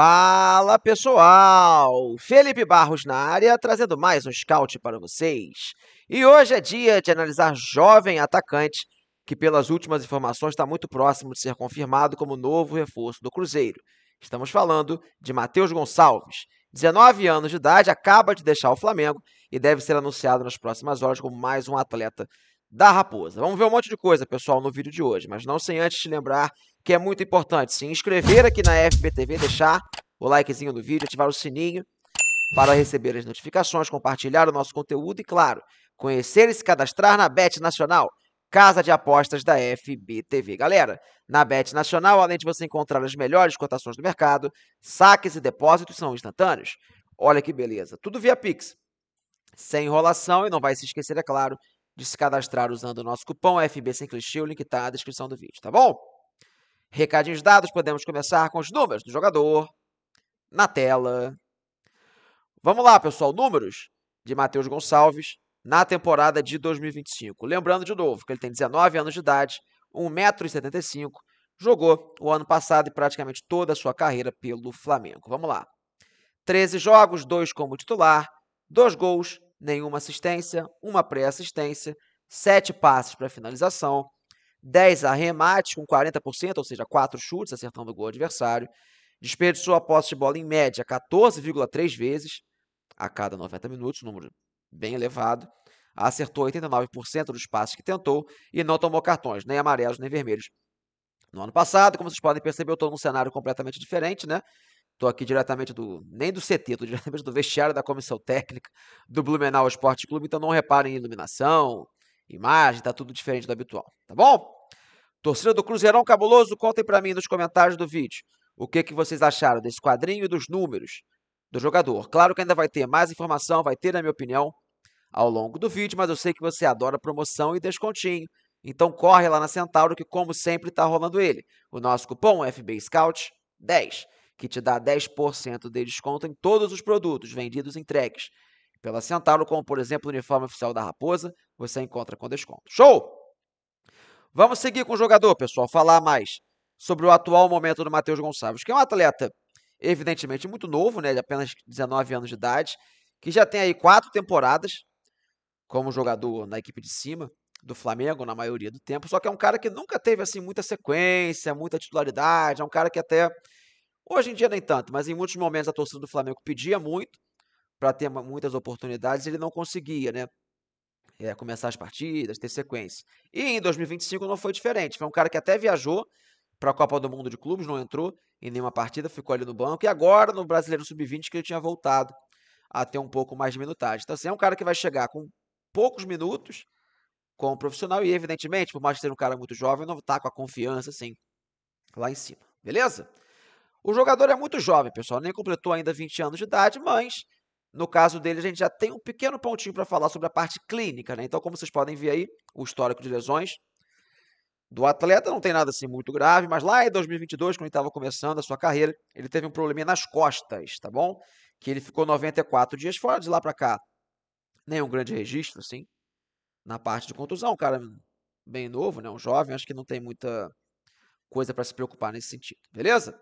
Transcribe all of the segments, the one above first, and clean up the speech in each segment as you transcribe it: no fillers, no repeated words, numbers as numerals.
Fala pessoal, Felipe Barros na área, trazendo mais um scout para vocês. E hoje é dia de analisar jovem atacante, que pelas últimas informações está muito próximo de ser confirmado como novo reforço do Cruzeiro. Estamos falando de Matheus Gonçalves, 19 anos de idade, acaba de deixar o Flamengo e deve ser anunciado nas próximas horas como mais um atleta da Raposa. Vamos ver um monte de coisa, pessoal, no vídeo de hoje, mas não sem antes te lembrar que é muito importante se inscrever aqui na FBTV, deixar o likezinho no vídeo, ativar o sininho para receber as notificações, compartilhar o nosso conteúdo e, claro, conhecer e se cadastrar na Bet Nacional, casa de apostas da FBTV. Galera, na Bet Nacional, além de você encontrar as melhores cotações do mercado, saques e depósitos são instantâneos. Olha que beleza, tudo via Pix, sem enrolação, e não vai se esquecer, é claro, de se cadastrar usando o nosso cupom FB Sem Clichê, o link está na descrição do vídeo, tá bom? Recadinhos dados, podemos começar com os números do jogador na tela. Vamos lá, pessoal, números de Matheus Gonçalves na temporada de 2025. Lembrando de novo que ele tem 19 anos de idade, 1,75 m, jogou o ano passado e praticamente toda a sua carreira pelo Flamengo. Vamos lá. 13 jogos, 2 como titular, 2 gols, nenhuma assistência, uma pré-assistência, 7 passes para finalização, 10 arremates com 40%, ou seja, 4 chutes acertando o gol adversário. Desperdiçou a posse de bola em média 14,3 vezes a cada 90 minutos, número bem elevado. Acertou 89% dos passes que tentou e não tomou cartões, nem amarelos nem vermelhos. No ano passado, como vocês podem perceber, eu estou num cenário completamente diferente, né? Estou aqui diretamente nem do CT, estou diretamente do vestiário da comissão técnica do Blumenau Esporte Clube, então não reparem em iluminação, imagem, tá tudo diferente do habitual, tá bom? Torcida do Cruzeirão Cabuloso, contem para mim nos comentários do vídeo o que vocês acharam desse quadrinho e dos números do jogador. Claro que ainda vai ter mais informação, vai ter, na minha opinião, ao longo do vídeo, mas eu sei que você adora promoção e descontinho. Então corre lá na Centauro que, como sempre, está rolando ele. O nosso cupom FB Scout 10, que te dá 10% de desconto em todos os produtos vendidos e entregues pela Centauro, como, por exemplo, o uniforme oficial da Raposa, você encontra com desconto. Show! Vamos seguir com o jogador, pessoal, falar mais sobre o atual momento do Matheus Gonçalves, que é um atleta, evidentemente, muito novo, né, de apenas 19 anos de idade, que já tem aí 4 temporadas como jogador na equipe de cima do Flamengo, na maioria do tempo, só que é um cara que nunca teve assim muita sequência, muita titularidade, é um cara que até, hoje em dia nem tanto, mas em muitos momentos a torcida do Flamengo pedia muito para ter muitas oportunidades e ele não conseguia, né? Começar as partidas, ter sequência. E em 2025 não foi diferente. Foi um cara que até viajou para a Copa do Mundo de Clubes, não entrou em nenhuma partida, ficou ali no banco. E agora, no Brasileiro Sub-20, que ele tinha voltado a ter um pouco mais de minutagem. Então, assim, é um cara que vai chegar com poucos minutos como profissional e, evidentemente, por mais que seja um cara muito jovem, não está com a confiança, assim, lá em cima. Beleza? O jogador é muito jovem, pessoal. Nem completou ainda 20 anos de idade, mas no caso dele, a gente já tem um pequeno pontinho para falar sobre a parte clínica, né? Então, como vocês podem ver aí, o histórico de lesões do atleta não tem nada assim muito grave, mas lá em 2022, quando ele estava começando a sua carreira, ele teve um probleminha nas costas, tá bom? Que ele ficou 94 dias fora, de lá para cá. Nenhum grande registro, assim, na parte de contusão. Um cara bem novo, né? Um jovem, acho que não tem muita coisa para se preocupar nesse sentido, beleza?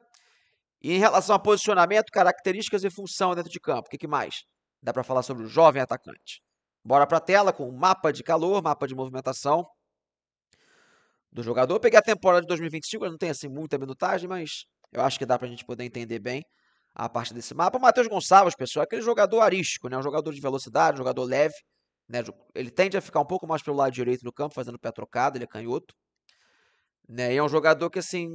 E em relação a posicionamento, características e função dentro de campo, o que mais dá para falar sobre o jovem atacante? Bora para a tela com um mapa de calor, mapa de movimentação do jogador. Eu peguei a temporada de 2025, não tem assim muita minutagem, mas eu acho que dá para a gente poder entender bem a parte desse mapa. O Matheus Gonçalves, pessoal, é aquele jogador arístico, né? Um jogador de velocidade, um jogador leve, né? Ele tende a ficar um pouco mais pelo lado direito do campo, fazendo pé trocado, ele é canhoto. Né? E é um jogador que, assim,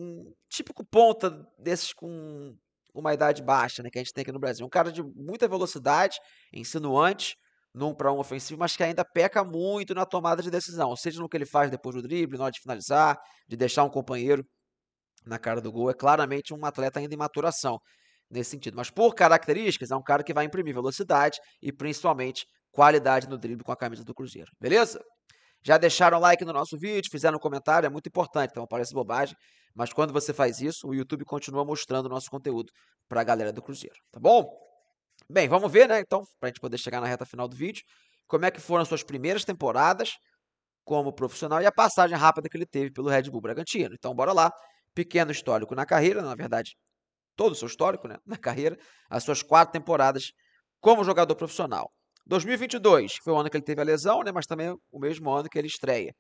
típico ponta desses com uma idade baixa, né, que a gente tem aqui no Brasil. Um cara de muita velocidade, insinuante, num para um ofensivo, mas que ainda peca muito na tomada de decisão, seja no que ele faz depois do drible, na hora de finalizar, de deixar um companheiro na cara do gol. É claramente um atleta ainda em maturação nesse sentido. Mas por características, é um cara que vai imprimir velocidade e principalmente qualidade no drible com a camisa do Cruzeiro. Beleza? Já deixaram like no nosso vídeo, fizeram um comentário, é muito importante, então parece bobagem, mas quando você faz isso, o YouTube continua mostrando o nosso conteúdo para a galera do Cruzeiro, tá bom? Bem, vamos ver, né, então, para a gente poder chegar na reta final do vídeo, como é que foram as suas primeiras temporadas como profissional e a passagem rápida que ele teve pelo Red Bull Bragantino. Então, bora lá. Pequeno histórico na carreira, na verdade, todo o seu histórico, né, na carreira, as suas 4 temporadas como jogador profissional. 2022 foi o ano que ele teve a lesão, né, mas também o mesmo ano que ele estreia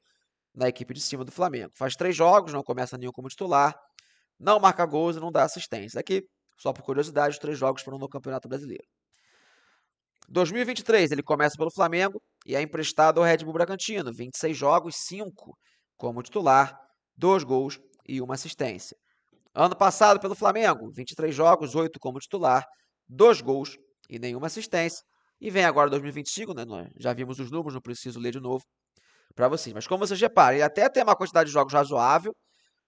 na equipe de cima do Flamengo. Faz 3 jogos, não começa nenhum como titular, não marca gols e não dá assistência. Aqui, só por curiosidade, os 3 jogos foram no Campeonato Brasileiro. 2023 ele começa pelo Flamengo e é emprestado ao Red Bull Bragantino. 26 jogos, 5 como titular, 2 gols e 1 assistência. Ano passado pelo Flamengo, 23 jogos, 8 como titular, 2 gols e nenhuma assistência. E vem agora 2025, né? Nós já vimos os números, não preciso ler de novo para vocês. Mas como vocês reparem, ele até tem uma quantidade de jogos razoável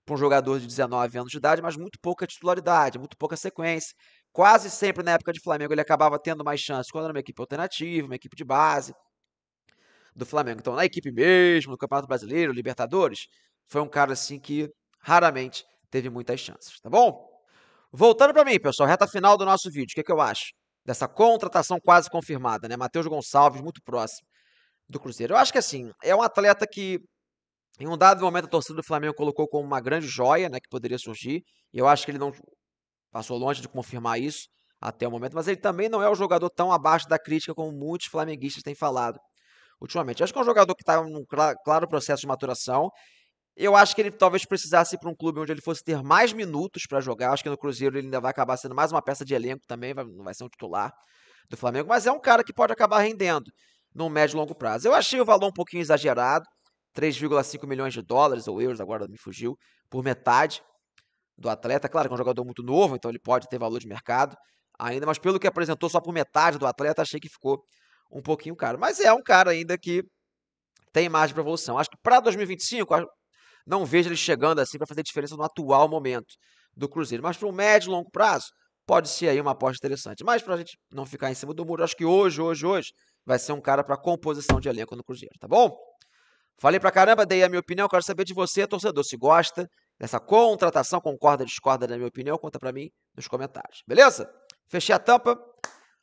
para um jogador de 19 anos de idade, mas muito pouca titularidade, muito pouca sequência. Quase sempre na época de Flamengo ele acabava tendo mais chances quando era uma equipe alternativa, uma equipe de base do Flamengo. Então, na equipe mesmo, no Campeonato Brasileiro, Libertadores, foi um cara assim que raramente teve muitas chances, tá bom? Voltando para mim, pessoal, reta final do nosso vídeo, o que eu acho dessa contratação quase confirmada, né? Matheus Gonçalves, muito próximo do Cruzeiro. Eu acho que assim, é um atleta que em um dado momento a torcida do Flamengo colocou como uma grande joia, né, que poderia surgir. E eu acho que ele não passou longe de confirmar isso até o momento, mas ele também não é um jogador tão abaixo da crítica como muitos flamenguistas têm falado ultimamente. Eu acho que é um jogador que está em um claro processo de maturação. Eu acho que ele talvez precisasse ir para um clube onde ele fosse ter mais minutos para jogar. Acho que no Cruzeiro ele ainda vai acabar sendo mais uma peça de elenco também, não vai ser um titular do Flamengo, mas é um cara que pode acabar rendendo num médio e longo prazo. Eu achei o valor um pouquinho exagerado, 3,5 milhões de dólares ou euros, agora me fugiu, por metade do atleta. Claro que é um jogador muito novo, então ele pode ter valor de mercado ainda, mas pelo que apresentou só por metade do atleta, achei que ficou um pouquinho caro. Mas é um cara ainda que tem margem para evolução. Acho que para 2025, não vejo ele chegando assim para fazer diferença no atual momento do Cruzeiro. Mas para um médio e longo prazo, pode ser aí uma aposta interessante. Mas para a gente não ficar em cima do muro, acho que hoje, vai ser um cara para composição de elenco no Cruzeiro, tá bom? Falei pra caramba, dei a minha opinião, quero saber de você, torcedor, se gosta dessa contratação, concorda, discorda da minha opinião, conta pra mim nos comentários, beleza? Fechei a tampa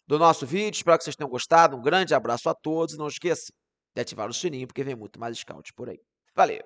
do nosso vídeo, espero que vocês tenham gostado, um grande abraço a todos e não esqueça de ativar o sininho porque vem muito mais scout por aí. Valeu!